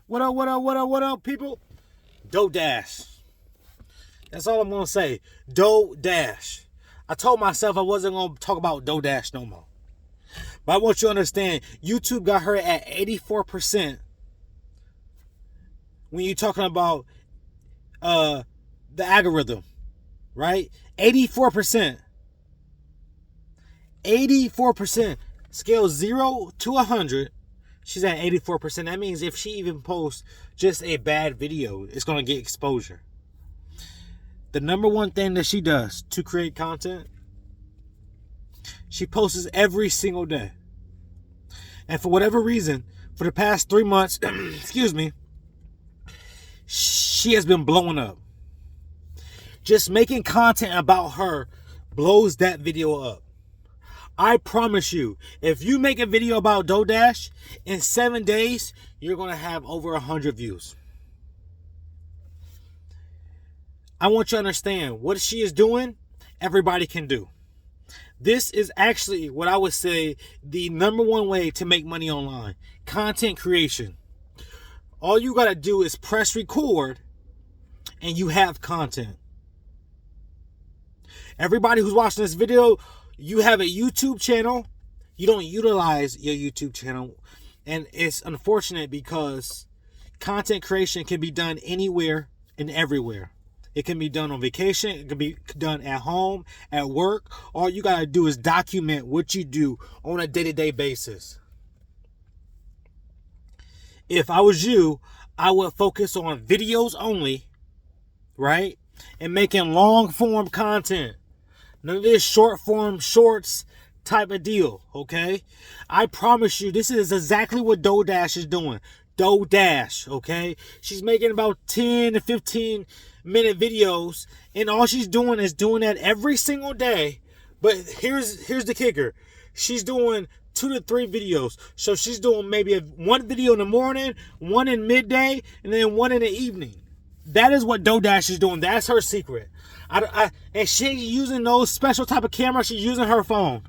What up, what up, what up, what up, people? Dash. That's all I'm going to say. Dash. I told myself I wasn't going to talk about Dash no more. But I want you to understand, YouTube got her at 84% when you're talking about the algorithm, right? 84%. 84%. Scale 0 to 100. She's at 84%. That means if she even posts just a bad video, it's going to get exposure. The number one thing that she does to create content, she posts every single day. And for whatever reason, for the past 3 months, excuse me, she has been blowing up. Just making content about her blows that video up. I promise you, if you make a video about Dash, in 7 days, you're going to have over 100 views. I want you to understand, what she is doing, everybody can do. This is actually what I would say the number one way to make money online. Content creation. All you got to do is press record and you have content. Everybody who's watching this video, you have a YouTube channel. You don't utilize your YouTube channel. And it's unfortunate because content creation can be done anywhere and everywhere. It can be done on vacation. It can be done at home, at work. All you got to do is document what you do on a day-to-day basis. If I was you, I would focus on videos only, right? And making long-form content. None of this short-form shorts type of deal, okay? I promise you, this is exactly what Dash is doing. Dash, okay? She's making about 10 to 15 minute videos, and all she's doing is doing that every single day. But here's the kicker. She's doing 2 to 3 videos. So she's doing maybe one video in the morning, one in midday, and then one in the evening. That is what Dash is doing. That's her secret. And she's using those special type of cameras. She's using her phone.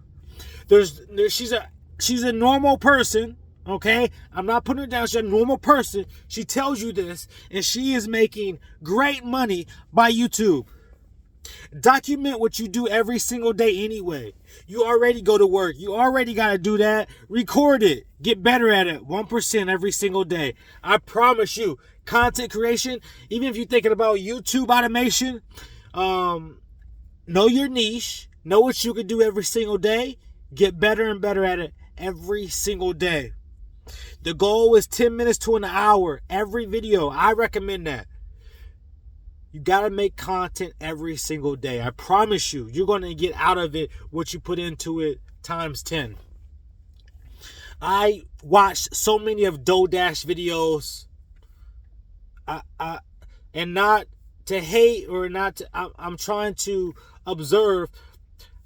She's a normal person. Okay, I'm not putting her down. She's a normal person. She tells you this, and she is making great money by YouTube. Document what you do every single day anyway. You already go to work. You already got to do that. Record it. Get better at it. 1% every single day. I promise you, content creation, even if you're thinking about YouTube automation, know your niche. Know what you can do every single day. Get better and better at it every single day. The goal is 10 minutes to an hour every video. I recommend that. You got to make content every single day. I promise you, you're going to get out of it what you put into it times 10. I watched so many of Dash videos. And not to hate or not to, I'm trying to observe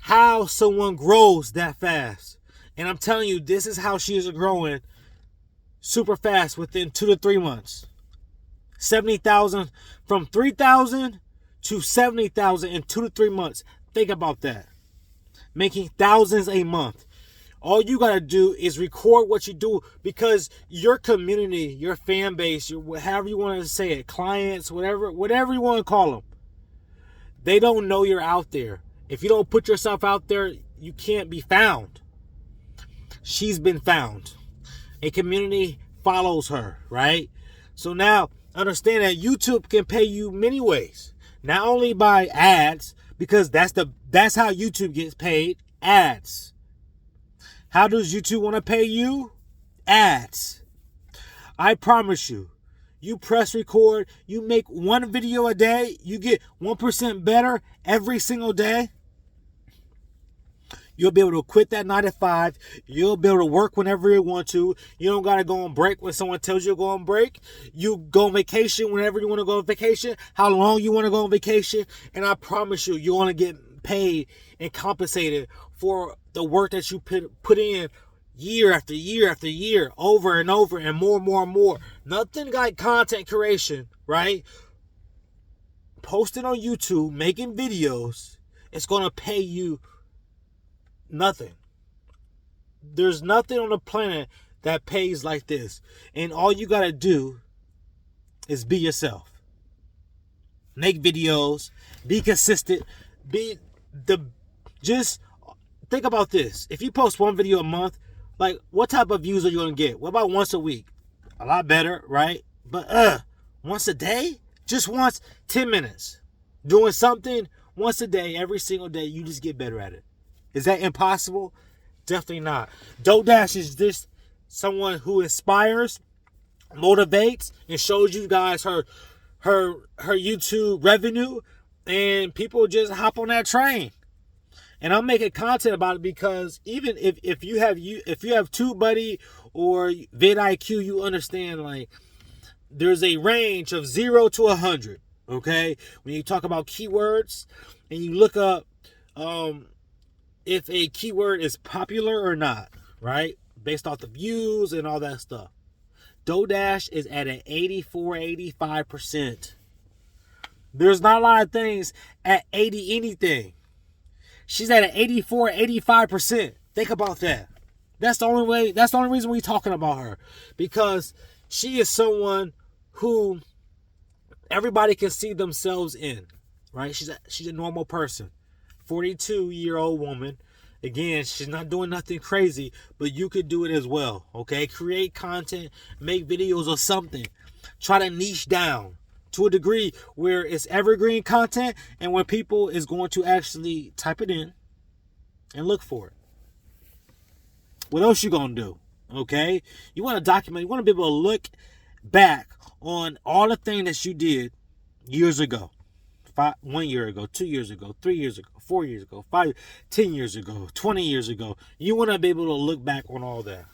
how someone grows that fast. And I'm telling you, this is how she is growing super fast within 2 to 3 months. 70,000 from 3,000 to 70,000 in 2 to 3 months. Think about that. Making thousands a month. All you got to do is record what you do, because your community, your fan base, however you want to say it, clients, whatever you want to call them, they don't know you're out there. If you don't put yourself out there, you can't be found. She's been found. A community follows her, right? So now understand that YouTube can pay you many ways. Not only by ads, because that's how YouTube gets paid, ads. How does YouTube want to pay you? Ads. I promise you, you press record, you make one video a day, you get 1% better every single day. You'll be able to quit that 9 to 5. You'll be able to work whenever you want to. You don't got to go on break when someone tells you to go on break. You go on vacation whenever you want to go on vacation, how long you want to go on vacation. And I promise you, you're going to get paid and compensated for the work that you put in year after year after year, over and over, and more and more and more. Nothing like content creation, right? Posting on YouTube, making videos, it's going to pay you nothing. There's nothing on the planet that pays like this. And all you got to do is be yourself. Make videos. Be consistent. Just think about this. If you post one video a month, like, what type of views are you going to get? What about once a week? A lot better, right? But once a day? Just once, 10 minutes. Doing something once a day, every single day, you just get better at it. Is that impossible? Definitely not. DoorDash is just someone who inspires, motivates, and shows you guys her YouTube revenue, and people just hop on that train. And I'm making content about it because even if you have TubeBuddy or vidIQ, you understand, like, there's a range of 0 to 100. Okay, when you talk about keywords and you look up if a keyword is popular or not, right? Based off the views and all that stuff. DoorDash is at an 85%. There's not a lot of things at 80 anything. She's at an 85%. Think about that. That's the only reason we're talking about her. Because she is someone who everybody can see themselves in, right? She's a normal person. 42-year-old woman. Again, she's not doing nothing crazy, but you could do it as well, okay? Create content, make videos or something. Try to niche down to a degree where it's evergreen content and where people is going to actually type it in and look for it. What else you gonna do, okay? You want to document, you want to be able to look back on all the things that you did years ago. 1 year ago, 2 years ago, 3 years ago, 4 years ago, 5, 10 years ago, 20 years ago. You want to be able to look back on all that.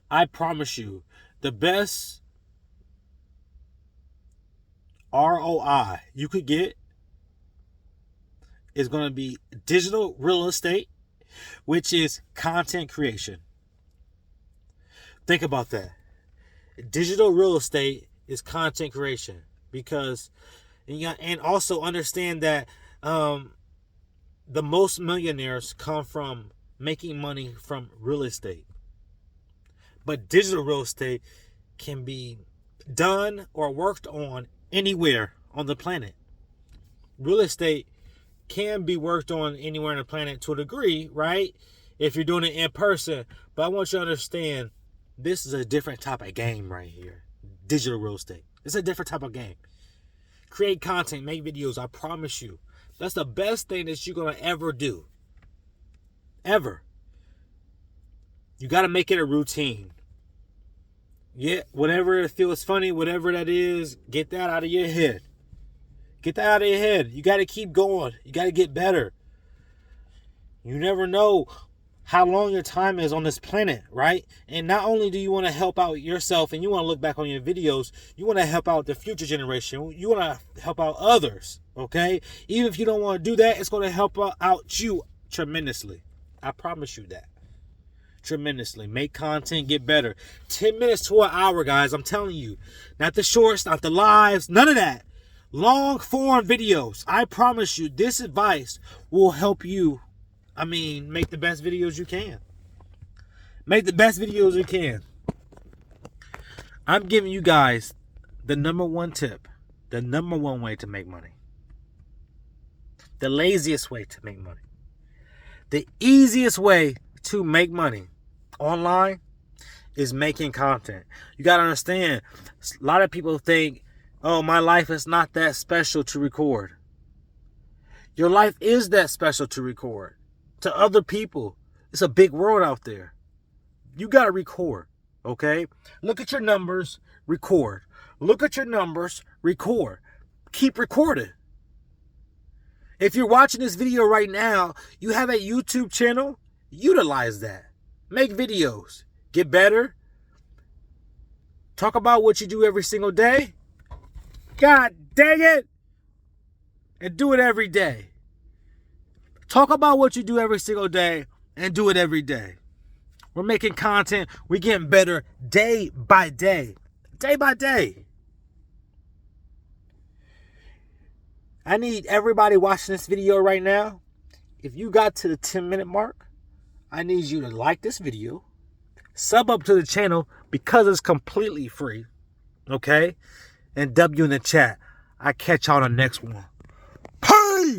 I promise you, the best ROI you could get is going to be digital real estate, which is content creation. Think about that. Digital real estate is content creation, because and also understand that the most millionaires come from making money from real estate. But digital real estate can be done or worked on anywhere on the planet. Real estate can be worked on anywhere on the planet to a degree, right? If you're doing it in person. But I want you to understand, this is a different type of game right here. Digital real estate. It's a different type of game. Create content, make videos. I promise you. That's the best thing that you're going to ever do. Ever. You got to make it a routine. Yeah, whatever it feels funny, whatever that is, get that out of your head. Get that out of your head. You got to keep going. You got to get better. You never know how long your time is on this planet, right? And not only do you want to help out yourself and you want to look back on your videos, you want to help out the future generation. You want to help out others, okay? Even if you don't want to do that, it's going to help out you tremendously. I promise you that. Tremendously. Make content, get better. 10 minutes to an hour, guys. I'm telling you. Not the shorts, not the lives, none of that. Long form videos. I promise you, this advice will help you, make the best videos you can. Make the best videos you can. I'm giving you guys the number one tip. The number one way to make money. The laziest way to make money. The easiest way to make money online is making content. You got to understand, a lot of people think, oh, my life is not that special to record. Your life is that special to record. To other people, it's a big world out there. You got to record, okay? Look at your numbers, record. Look at your numbers, record. Keep recording. If you're watching this video right now, you have a YouTube channel, utilize that. Make videos. Get better. Talk about what you do every single day. God dang it. And do it every day. Talk about what you do every single day and do it every day. We're making content. We're getting better day by day. Day by day. I need everybody watching this video right now. If you got to the 10-minute mark, I need you to like this video, Sub up to the channel because it's completely free. Okay? And W in the chat. I catch y'all on the next one.